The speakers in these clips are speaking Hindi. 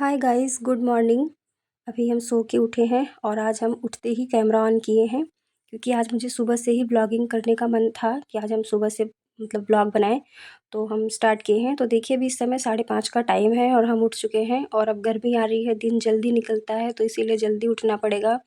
Hi guys, good morning. अभी हम सो के उठे हैं और आज हम उठते ही कैमरा ऑन किए हैं क्योंकि आज मुझे सुबह से ही ब्लॉगिंग करने का मन था कि आज हम सुबह से मतलब ब्लॉग बनाएं। तो हम स्टार्ट किए हैं। तो देखिए अभी इस समय 5:30 का टाइम है और हम उठ चुके हैं और अब गर्मी आ रही है, दिन जल्दी निकलता है तो इसीलिए जल्दी उठना पड़ेगा।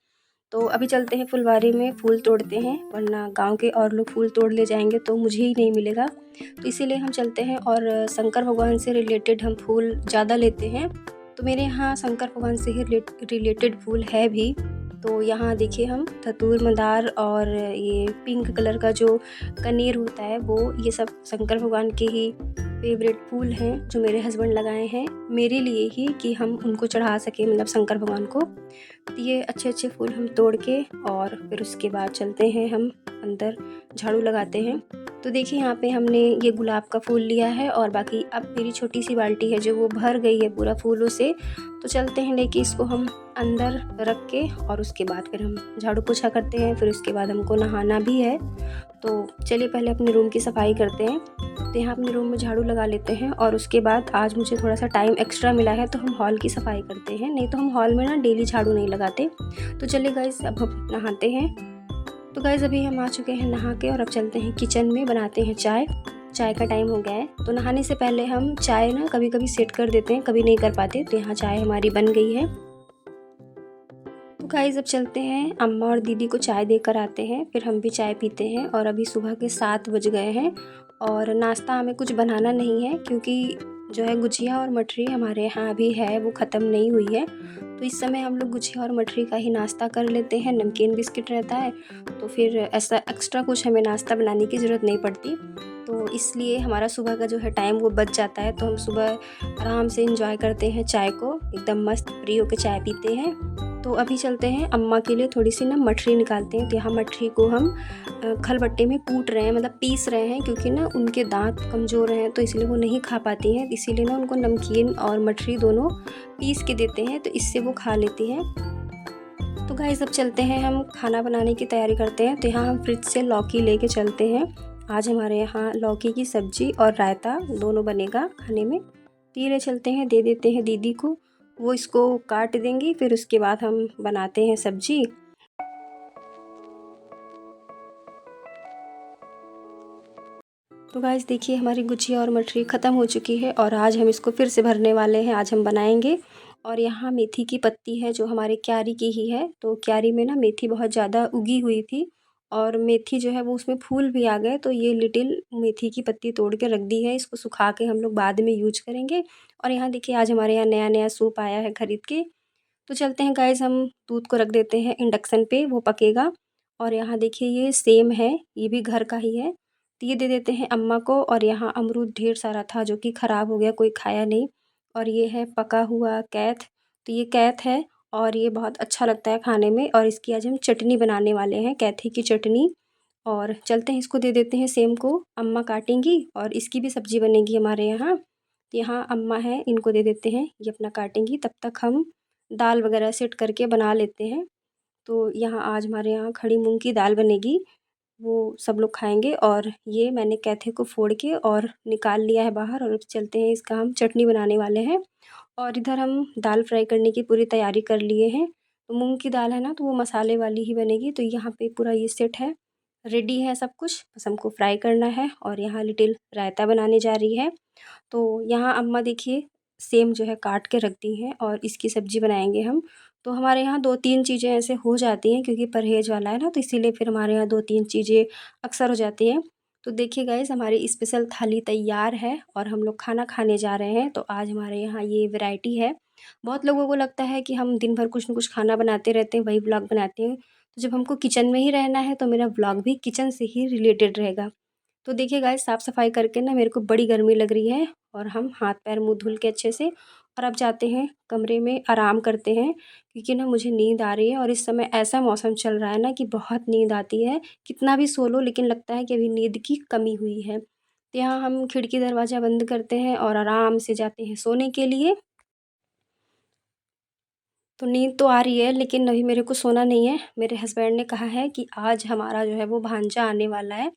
तो अभी चलते हैं फुलवारी में, फूल तोड़ते हैं, वरना गांव के और लोग फूल तोड़ ले जाएंगे तो मुझे ही नहीं मिलेगा। तो इसीलिए हम चलते हैं और शंकर भगवान से रिलेटेड हम फूल ज़्यादा लेते हैं। तो मेरे यहाँ शंकर भगवान से ही रिलेटेड फूल है भी। तो यहाँ देखिए हम धतूर, मंदार और ये पिंक कलर का जो कनेर होता है वो, ये सब शंकर भगवान के ही फेवरेट फूल हैं जो मेरे हस्बैंड लगाए हैं मेरे लिए ही, कि हम उनको चढ़ा सकें, मतलब शंकर भगवान को। तो ये अच्छे अच्छे फूल हम तोड़ के और फिर उसके बाद चलते हैं हम अंदर, झाड़ू लगाते हैं। तो देखिए यहाँ पे हमने ये गुलाब का फूल लिया है और बाकी अब मेरी छोटी सी बाल्टी है जो वो भर गई है पूरा फूलों से। तो चलते हैं लेके इसको हम अंदर रख के और उसके बाद फिर हम झाड़ू पोछा करते हैं। फिर उसके बाद हमको नहाना भी है। तो चलिए पहले अपने रूम की सफाई करते हैं। तो यहाँ अपने रूम में झाड़ू लगा लेते हैं और उसके बाद आज मुझे थोड़ा सा टाइम एक्स्ट्रा मिला है तो हम हॉल की सफाई करते हैं, नहीं तो हम हॉल में ना डेली झाड़ू नहीं लगाते। तो चलिए गाइस अब हम नहाते हैं। तो गाइस अभी हम आ चुके हैं नहा के और अब चलते हैं किचन में, बनाते हैं चाय। चाय का टाइम हो गया है। तो नहाने से पहले हम चाय ना कभी कभी सेट कर देते हैं, कभी नहीं कर पाते। तो यहाँ चाय हमारी बन गई है। तो गाइस अब चलते हैं, अम्मा और दीदी को चाय देकर आते हैं, फिर हम भी चाय पीते हैं। और अभी सुबह के 7 बज गए हैं और नाश्ता हमें कुछ बनाना नहीं है क्योंकि जो है गुजिया और मठरी हमारे यहाँ अभी है, वो ख़त्म नहीं हुई है। तो इस समय हम लोग गुजिया और मठरी का ही नाश्ता कर लेते हैं। नमकीन बिस्किट रहता है तो फिर ऐसा एक्स्ट्रा कुछ हमें नाश्ता बनाने की ज़रूरत नहीं पड़ती। तो इसलिए हमारा सुबह का जो है टाइम वो बच जाता है। तो हम सुबह आराम से इंजॉय करते हैं चाय को, एकदम मस्त फ्री होकर चाय पीते हैं। तो अभी चलते हैं अम्मा के लिए थोड़ी सी ना मठरी निकालते हैं। तो यहाँ मठरी को हम खलबट्टे में कूट रहे हैं, मतलब पीस रहे हैं, क्योंकि ना उनके दांत कमज़ोर हैं तो इसलिए वो नहीं खा पाती हैं। इसीलिए ना उनको नमकीन और मठरी दोनों पीस के देते हैं तो इससे वो खा लेती हैं। तो गाइस अब चलते हैं, हम खाना बनाने की तैयारी करते हैं। तो यहाँ हम फ्रिज से लौकी लेके चलते हैं। आज हमारे यहाँ लौकी की सब्जी और रायता दोनों बनेगा खाने में। तो ये ले चलते हैं, दे देते हैं दीदी को, वो इसको काट देंगी, फिर उसके बाद हम बनाते हैं सब्जी। तो गाइस देखिए हमारी गुजिया और मठरी ख़त्म हो चुकी है और आज हम इसको फिर से भरने वाले हैं, आज हम बनाएंगे। और यहाँ मेथी की पत्ती है जो हमारे क्यारी की ही है। तो क्यारी में ना मेथी बहुत ज़्यादा उगी हुई थी और मेथी जो है वो उसमें फूल भी आ गए। तो ये लिटिल मेथी की पत्ती तोड़ के रख दी है, इसको सुखा के हम लोग बाद में यूज करेंगे। और यहाँ देखिए आज हमारे यहाँ नया नया सूप आया है खरीद के। तो चलते हैं गाइस, हम दूध को रख देते हैं इंडक्शन पे, वो पकेगा। और यहाँ देखिए ये सेम है, ये भी घर का ही है। तो ये दे देते हैं अम्मा को। और यहाँ अमरूद ढेर सारा था जो कि ख़राब हो गया, कोई खाया नहीं। और ये है पका हुआ कैथ। तो ये कैथ है और ये बहुत अच्छा लगता है खाने में। और इसकी आज हम चटनी बनाने वाले हैं, कैथी की चटनी। और चलते हैं इसको दे देते हैं सेम को, अम्मा काटेंगी और इसकी भी सब्ज़ी बनेगी हमारे यहाँ। तो यहाँ अम्मा है, इनको दे देते हैं, ये अपना काटेंगी, तब तक हम दाल वगैरह सेट करके बना लेते हैं। तो यहाँ आज हमारे यहाँ खड़ी मूंग की दाल बनेगी, वो सब लोग खाएंगे। और ये मैंने कैथे को फोड़ के और निकाल लिया है बाहर। और अब चलते हैं, इसका हम चटनी बनाने वाले हैं। और इधर हम दाल फ्राई करने की पूरी तैयारी कर लिए हैं। तो मूंग की दाल है ना, तो वो मसाले वाली ही बनेगी। तो यहाँ पे पूरा ये सेट है, रेडी है सब कुछ, बस हमको फ्राई करना है। और यहाँ लिटिल रायता बनाने जा रही है। तो यहाँ अम्मा देखिए सेम जो है काट के रख दी हैं और इसकी सब्ज़ी बनाएंगे हम। तो हमारे यहाँ 2-3 चीज़ें ऐसे हो जाती हैं क्योंकि परहेज़ वाला है ना, तो इसीलिए फिर हमारे यहाँ 2-3 चीज़ें अक्सर हो जाती हैं। तो देखिए गाइस हमारी स्पेशल थाली तैयार है और हम लोग खाना खाने जा रहे हैं। तो आज हमारे यहाँ ये वैरायटी है। बहुत लोगों को लगता है कि हम दिन भर कुछ न कुछ खाना बनाते रहते हैं, वही व्लॉग बनाते हैं। तो जब हमको किचन में ही रहना है तो मेरा व्लॉग भी किचन से ही रिलेटेड रहेगा। तो देखिए गाइस साफ़ सफाई करके ना मेरे को बड़ी गर्मी लग रही है और हम हाथ पैर मुँह धुल के अच्छे से और अब जाते हैं कमरे में, आराम करते हैं, क्योंकि ना मुझे नींद आ रही है। और इस समय ऐसा मौसम चल रहा है ना कि बहुत नींद आती है, कितना भी सो लो लेकिन लगता है कि अभी नींद की कमी हुई है। तो यहाँ हम खिड़की दरवाज़ा बंद करते हैं और आराम से जाते हैं सोने के लिए। तो नींद तो आ रही है लेकिन अभी मेरे को सोना नहीं है। मेरे हस्बैंड ने कहा है कि आज हमारा जो है वो भांजा आने वाला है।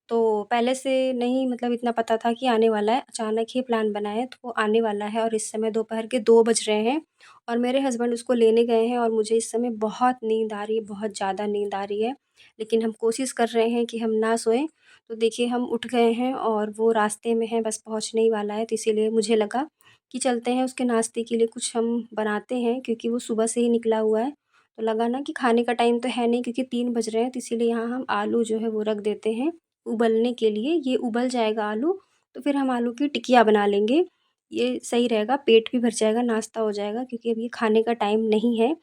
तो पहले से नहीं मतलब इतना पता था कि आने वाला है, अचानक ही प्लान बना है तो वो आने वाला है और इस समय दोपहर के 2 बज रहे हैं और मेरे हस्बैंड उसको लेने गए हैं और मुझे इस समय बहुत नींद आ रही है, बहुत ज़्यादा नींद आ रही है। लेकिन हम कोशिश कर रहे हैं कि हम ना सोएँ। तो देखिए हम उठ गए हैं और वो रास्ते में है, बस पहुँचने ही वाला है, तो इसीलिए मुझे लगा कि चलते हैं उसके नाश्ते के लिए कुछ हम बनाते हैं क्योंकि वो सुबह से ही निकला हुआ है। तो लगा ना कि खाने का टाइम तो है नहीं क्योंकि 3 बज रहे हैं, तो इसीलिए यहाँ हम आलू जो है वो रख देते हैं उबलने के लिए। ये उबल जाएगा आलू, तो फिर हम आलू की टिकिया बना लेंगे। ये सही रहेगा, पेट भी भर जाएगा, नाश्ता हो जाएगा क्योंकि अब ये खाने का टाइम नहीं है।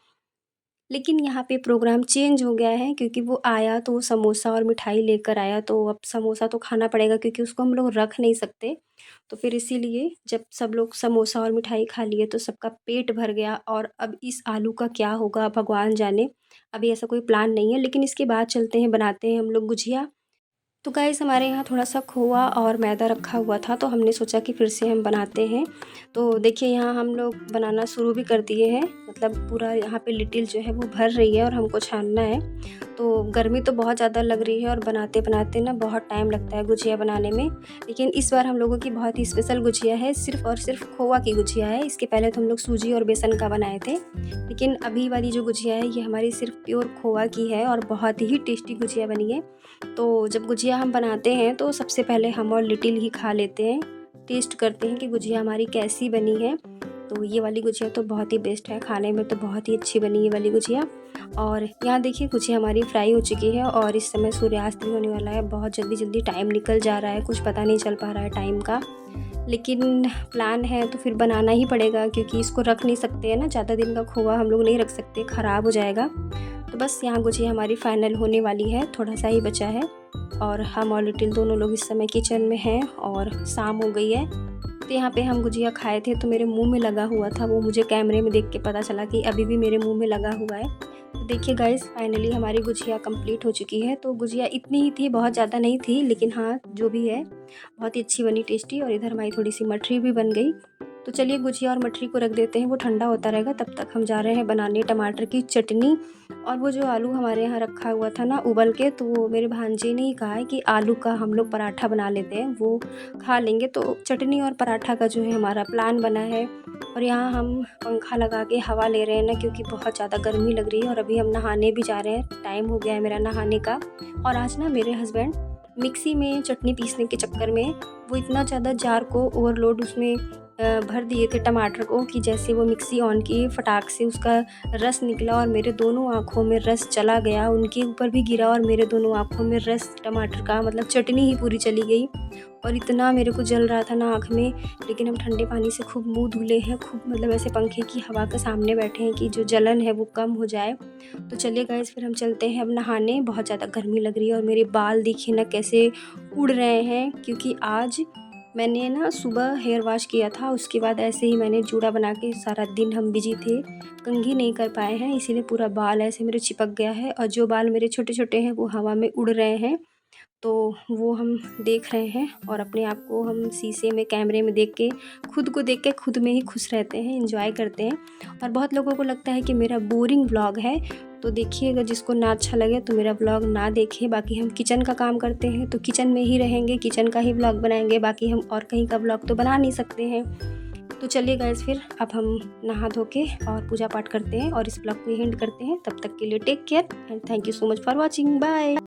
लेकिन यहाँ पे प्रोग्राम चेंज हो गया है क्योंकि वो आया तो वो समोसा और मिठाई लेकर आया, तो अब समोसा तो खाना पड़ेगा क्योंकि उसको हम लोग रख नहीं सकते। तो फिर इसीलिए जब सब लोग समोसा और मिठाई खा लिए तो सबका पेट भर गया और अब इस आलू का क्या होगा भगवान जाने। अभी ऐसा कोई प्लान नहीं है, लेकिन इसके बाद चलते हैं बनाते हैं हम लोग गुझिया। तो गाइस हमारे यहाँ थोड़ा-सा खोआ और मैदा रखा हुआ था, तो हमने सोचा कि फिर से हम बनाते हैं। तो देखिए यहाँ हम लोग बनाना शुरू भी कर दिए हैं, मतलब पूरा यहाँ पे लिटिल जो है वो भर रही है और हमको छानना है। तो गर्मी तो बहुत ज़्यादा लग रही है और बनाते-बनाते ना बहुत टाइम लगता है गुझिया बनाने में। लेकिन इस बार हम लोगों की बहुत ही स्पेशल गुझिया है, सिर्फ़ और सिर्फ़ खोआ की गुझिया है। इसके पहले तो हम लोग सूजी और बेसन का बनाए थे, लेकिन अभी वाली जो गुझिया है ये हमारी सिर्फ़ प्योर खोआ की है और बहुत ही टेस्टी गुझिया बनी है। तो जब गुझिया हम बनाते हैं तो सबसे पहले हम और लिटिल ही खा लेते हैं, टेस्ट करते हैं कि गुझिया हमारी कैसी बनी है। तो ये वाली गुझिया तो बहुत ही बेस्ट है, खाने में तो बहुत ही अच्छी बनी ये वाली गुझिया। और यहाँ देखिए गुझिया हमारी फ्राई हो चुकी है और इस समय सूर्यास्त भी होने वाला है। बहुत जल्दी-जल्दी टाइम निकल जा रहा है, कुछ पता नहीं चल पा रहा है टाइम का। लेकिन प्लान है तो फिर बनाना ही पड़ेगा क्योंकि इसको रख नहीं सकते हैं ना, ज़्यादा दिन का खोआ हम लोग नहीं रख सकते, ख़राब हो जाएगा। तो बस यहाँ गुझिया हमारी फाइनल होने वाली है, थोड़ा सा ही बचा है और हम और लिटिल दोनों लोग इस समय किचन में हैं और शाम हो गई है। तो यहाँ पे हम गुझिया खाए थे तो मेरे मुंह में लगा हुआ था, वो मुझे कैमरे में देख के पता चला कि अभी भी मेरे मुंह में लगा हुआ है। तो देखिए गाइस फाइनली हमारी गुझिया कंप्लीट हो चुकी है। तो गुझिया इतनी ही थी, बहुत ज़्यादा नहीं थी, लेकिन हाँ जो भी है बहुत ही अच्छी बनी, टेस्टी। और इधर हमारी थोड़ी सी मठरी भी बन गई। तो चलिए गुझिया और मठरी को रख देते हैं, वो ठंडा होता रहेगा, तब तक हम जा रहे हैं बनाने टमाटर की चटनी। और वो जो आलू हमारे यहाँ रखा हुआ था ना उबल के, तो वो मेरे भांजे ने ही कहा है कि आलू का हम लोग पराठा बना लेते हैं, वो खा लेंगे। तो चटनी और पराठा का जो है हमारा प्लान बना है। और यहाँ हम पंखा लगा के हवा ले रहे हैं ना, क्योंकि बहुत ज़्यादा गर्मी लग रही है। और अभी हम नहाने भी जा रहे हैं, टाइम हो गया है मेरा नहाने का। और आज ना मेरे हस्बैंड मिक्सी में चटनी पीसने के चक्कर में वो इतना ज़्यादा जार को ओवरलोड उसमें भर दिए थे टमाटर को कि जैसे वो मिक्सी ऑन की फटाक से उसका रस निकला और मेरे दोनों आँखों में रस चला गया, उनके ऊपर भी गिरा और मेरे दोनों आँखों में रस टमाटर का मतलब चटनी ही पूरी चली गई। और इतना मेरे को जल रहा था ना आँख में। लेकिन हम ठंडे पानी से खूब मुँह धुले हैं, खूब मतलब ऐसे पंखे की हवा के सामने बैठे हैं कि जो जलन है वो कम हो जाए। तो चलिए गाइस फिर हम चलते हैं अब नहाने, बहुत ज़्यादा गर्मी लग रही है। और मेरे बाल देखिए ना कैसे उड़ रहे हैं, क्योंकि आज मैंने ना सुबह हेयर वॉश किया था, उसके बाद ऐसे ही मैंने जूड़ा बना के सारा दिन हम बिजी थे, कंघी नहीं कर पाए हैं, इसीलिए पूरा बाल ऐसे मेरे चिपक गया है। और जो बाल मेरे छोटे-छोटे हैं वो हवा में उड़ रहे हैं, तो वो हम देख रहे हैं और अपने आप को हम शीशे में कैमरे में देख के खुद को देख के खुद में ही खुश रहते हैं, एंजॉय करते हैं। और बहुत लोगों को लगता है कि मेरा बोरिंग व्लॉग है, तो देखिए अगर जिसको ना अच्छा लगे तो मेरा व्लॉग ना देखे। बाकी हम किचन का काम करते हैं तो किचन में ही रहेंगे, किचन का ही व्लॉग बनाएंगे, बाकी हम और कहीं का व्लॉग तो बना नहीं सकते हैं। तो चलिए गाइस फिर अब हम नहा धो के और पूजा पाठ करते हैं और इस व्लॉग को एंड करते हैं। तब तक के लिए take care and thank you so much for watching, bye.